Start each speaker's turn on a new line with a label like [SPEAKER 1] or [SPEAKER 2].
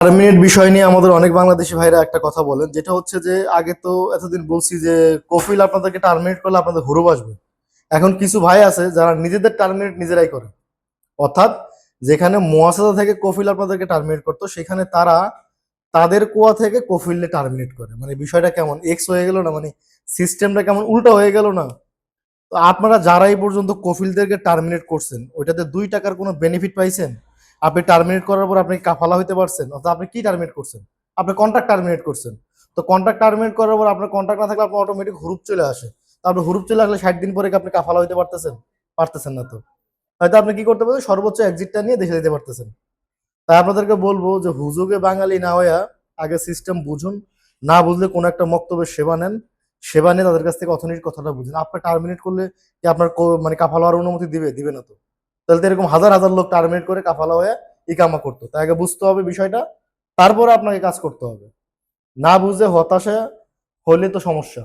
[SPEAKER 1] Terminate বিষয় নিয়ে আমাদের অনেক বাংলাদেশি ভাইরা একটা কথা বলেন, যেটা হচ্ছে যে আগে তো এতদিন বলছি যে কফিল আপনাদেরকে টার্মিনেট করলে আপনাদের হুরুপ আসবে। এখন কিছু ভাই আছে যারা নিজেদের টার্মিনেট নিজেরাই করে, অর্থাৎ যেখানে মুয়াসাসা থেকে কফিল আপনাদেরকে টার্মিনেট করতো সেখানে তারা তাদের কুয়া থেকে কফিলে টার্মিনেট করে। মানে বিষয়টা কেমন এক্স হয়ে গেল না, মানে সিস্টেমটা কেমন উল্টা হয়ে গেল না। তো আপনারা যারা এই পর্যন্ত কফিলদেরকে টার্মিনেট করছেন ওইটাতে 2 টাকার কোনো বেনিফিট পাইছেন? আপনি টার্মিনেট করার পর আপনি কাফালা হইতে পারছেন? অর্থাৎ আপনি কি টার্মিনেট করছেন? আপনি কন্ট্রাক্ট টার্মিনেট করছেন। তো কন্ট্রাক্ট টার্মিনেট করার পর আপনার কন্ট্রাক্ট না থাকলে আপনার অটোমেটিক হুরুপ চলে আসে। তো আপনি হুরুপ চলে আসলে 60 দিন পরে কি আপনি কাফালা হইতে পারতেছেন? পারতেছেন না তো। হয়তো আপনি কি করতে পারবেন, সর্বোচ্চ এক্সিটটা নিয়ে দেশে যেতে পারতেছেন। তাই আপনাদেরকে বলবো যে হুজুগে বাঙালি না হইয়া আগে সিস্টেম বুঝুন। না বুঝলে কোনো একটা মক্তব্যের সেবা নেন, সেবা নিয়ে তাদের কাছ থেকে অথনির কথাটা বুঝুন। আপনার টার্মিনেট করলে কি আপনার মানে কাফালা হওয়ার অনুমতি দিবে? দিবে না তো। তাহলে তো এরকম হাজার হাজার লোক টার্মিনেট করে কাফালা হয়ে ইকামা করতো। তাই আগে বুঝতে হবে বিষয়টা, তারপরে আপনাকে কাজ করতে হবে। না বুঝে হতাশা হলে তো সমস্যা।